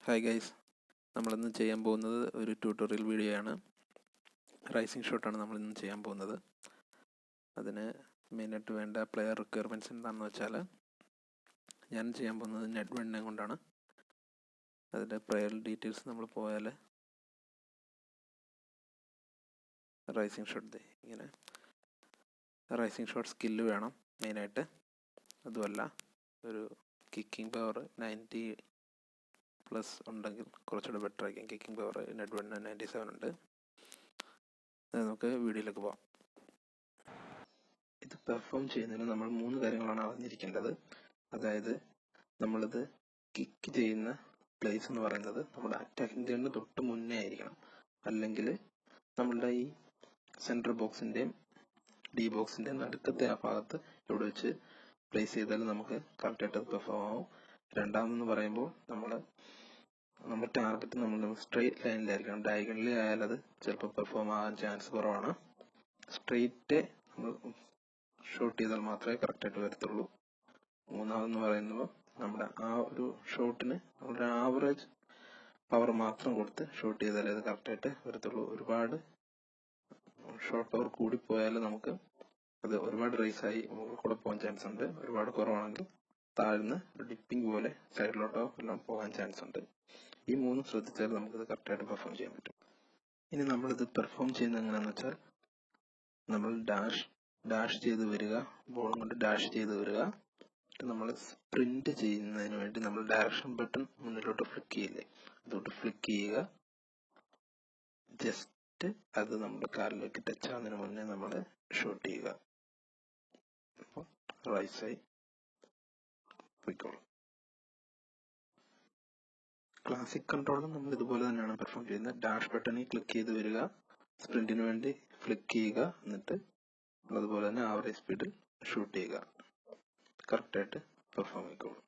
Hi guys, നമ്മളിന്ന് ചെയ്യാൻ പോകുന്നത് ഒരു ട്യൂട്ടോറിയൽ വീഡിയോ ആണ്. റൈസിംഗ് ഷോട്ടാണ് നമ്മളിന്ന് ചെയ്യാൻ പോകുന്നത്. അതിന് മെയിനായിട്ട് വേണ്ട പ്ലെയർ റിക്വയർമെൻറ്റ്സ് എന്താണെന്ന് വെച്ചാൽ, ഞാൻ ചെയ്യാൻ പോകുന്നത് നെറ്റ് കൊണ്ടാണ്. അതിൻ്റെ പ്ലെയർ ഡീറ്റെയിൽസ് നമ്മൾ പോയാൽ റൈസിംഗ് ഷോട്ട് ഇങ്ങനെ റൈസിംഗ് ഷോട്ട് സ്കില്ല് വേണം മെയിനായിട്ട്. അതുമല്ല, ഒരു കിക്കിംഗ് പവർ 90+ ഉണ്ടെങ്കിൽ കുറച്ചുകൂടെ ബെറ്റർ ആയിരിക്കും. കിക്കിംഗ് പവർ നെറ്റ് 97 ഉണ്ട്. നമുക്ക് വീഡിയോയിലേക്ക് പോകാം. ഇത് പെർഫോം ചെയ്യുന്നതിന് നമ്മൾ 3 കാര്യങ്ങളാണ് അറിഞ്ഞിരിക്കേണ്ടത്. അതായത്, നമ്മളിത് കിക്ക് ചെയ്യുന്ന പ്ലേസ് എന്ന് പറയുന്നത് നമ്മുടെ അറ്റാക്കിംഗ് ജേണിന് തൊട്ട് മുന്നേ ആയിരിക്കണം. അല്ലെങ്കിൽ നമ്മളുടെ ഈ സെൻറ്റർ ബോക്സിൻ്റെയും ഡി ബോക്സിൻ്റെയും നടുക്കത്തെ ആ ഭാഗത്ത് ഇവിടെ വെച്ച് പ്ലേസ് ചെയ്താൽ നമുക്ക് കറക്റ്റായിട്ട് അത് പെർഫോം ആവും. രണ്ടാമെന്ന് പറയുമ്പോൾ നമ്മുടെ ടാർഗറ്റ് നമ്മൾ സ്ട്രെയിറ്റ് ലൈനിലായിരിക്കണം. ഡയഗണലി ആയാൽ അത് ചിലപ്പോൾ പെർഫോം ആകാൻ ചാൻസ് കുറവാണ്. സ്ട്രെയിറ്റ് നമ്മൾ ഷോട്ട് ചെയ്താൽ മാത്രമേ കറക്റ്റായിട്ട് വരത്തുള്ളൂ. മൂന്നാമെന്ന് പറയുമ്പോൾ നമ്മുടെ ആ ഒരു ഷോട്ടിന് നമ്മുടെ ആവറേജ് പവർ മാത്രം കൊടുത്ത് ഷോട്ട് ചെയ്താലേ അത് കറക്റ്റായിട്ട് വരത്തുള്ളൂ. ഒരുപാട് ഷോട്ട് പവർ കൂടിപ്പോയാൽ നമുക്ക് അത് ഒരുപാട് റേസായി കൂടെ പോകാൻ ചാൻസ് ഉണ്ട്. ഒരുപാട് കുറവാണെങ്കിൽ താഴ്ന്ന് ഡിപ്പിംഗ് പോലെ സൈഡിലോട്ടോ എല്ലാം പോകാൻ ചാൻസ് ഉണ്ട്. ഈ 3 ശ്രദ്ധിച്ചാൽ നമുക്കിത് കറക്റ്റായിട്ട് പെർഫോം ചെയ്യാൻ പറ്റും. ഇനി നമ്മളിത് പെർഫോം ചെയ്യുന്നത് എങ്ങനെയാണെന്ന് വെച്ചാൽ, നമ്മൾ ഡാഷ് ചെയ്ത് വരിക, ബോളും കൊണ്ട് ഡാഷ് ചെയ്ത് വരിക. നമ്മൾ സ്പ്രിന്റ് ചെയ്യുന്നതിന് വേണ്ടി നമ്മൾ ഡയറക്ഷൻ ബട്ടൺ മുന്നിലോട്ട് ഫ്ലിക്ക് ചെയ്യില്ലേ, അതോട്ട് ഫ്ലിക്ക് ചെയ്യുക. ജസ്റ്റ് അത് നമ്മുടെ കാലിലേക്ക് ടച്ച് ആവുന്നതിന് മുന്നേ നമ്മൾ ഷൂട്ട് ചെയ്യുക. റൈസായി പോയിക്കോളും. ക്ലാസിക് കൺട്രോളിൽ നമ്മൾ ഇതുപോലെ തന്നെയാണ് പെർഫോം ചെയ്യുന്നത്. ഡാഷ് ബട്ടണിൽ ക്ലിക്ക് ചെയ്ത് വരിക, സ്പ്രിന്റിന് വേണ്ടി ഫ്ലിക്ക് ചെയ്യുക, എന്നിട്ട് അതുപോലെ തന്നെ ആവറേജ് സ്പീഡിൽ ഷൂട്ട് ചെയ്യുക. കറക്റ്റായിട്ട് പെർഫോം ആയിക്കോളും.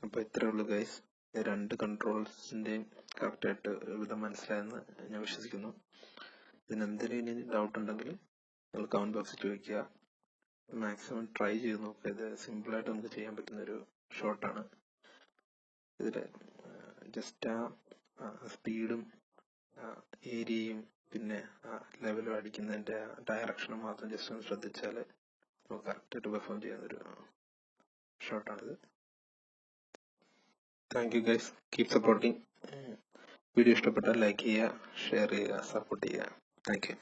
അപ്പോൾ ഇത്രയേ ഉള്ളൂ ഗൈസ്. 2 കൺട്രോൾസിൻ്റെയും കറക്റ്റായിട്ട് ഒരുവിധം മനസ്സിലായെന്ന് ഞാൻ വിശ്വസിക്കുന്നു. ഇതിനെന്തെങ്കിലും ഇനി ഡൗട്ട് ഉണ്ടെങ്കിൽ നിങ്ങൾ കമന്റ് ബോക്സിൽ ചോദിക്കുക. മാക്സിമം ട്രൈ ചെയ്ത് നോക്കുക. ഇത് സിമ്പിളായിട്ട് നമുക്ക് ചെയ്യാൻ പറ്റുന്ന ഒരു ഷോട്ടാണ്. ഇതിൽ ജസ്റ്റ് ആ സ്പീഡും ഏരിയയും പിന്നെ ലെവലും അടിക്കുന്നതിൻ്റെ ഡയറക്ഷനും മാത്രം ജസ്റ്റ് ഒന്ന് ശ്രദ്ധിച്ചാൽ നമുക്ക് കറക്റ്റായിട്ട് പെർഫോം ചെയ്യുന്നൊരു ഷോട്ടാണിത്. Thank you guys, keep supporting. Video ഇഷ്ടപ്പെട്ടാൽ ലൈക്ക് ചെയ്യുക, ഷെയർ ചെയ്യുക, സപ്പോർട്ട് ചെയ്യുക. Thank U.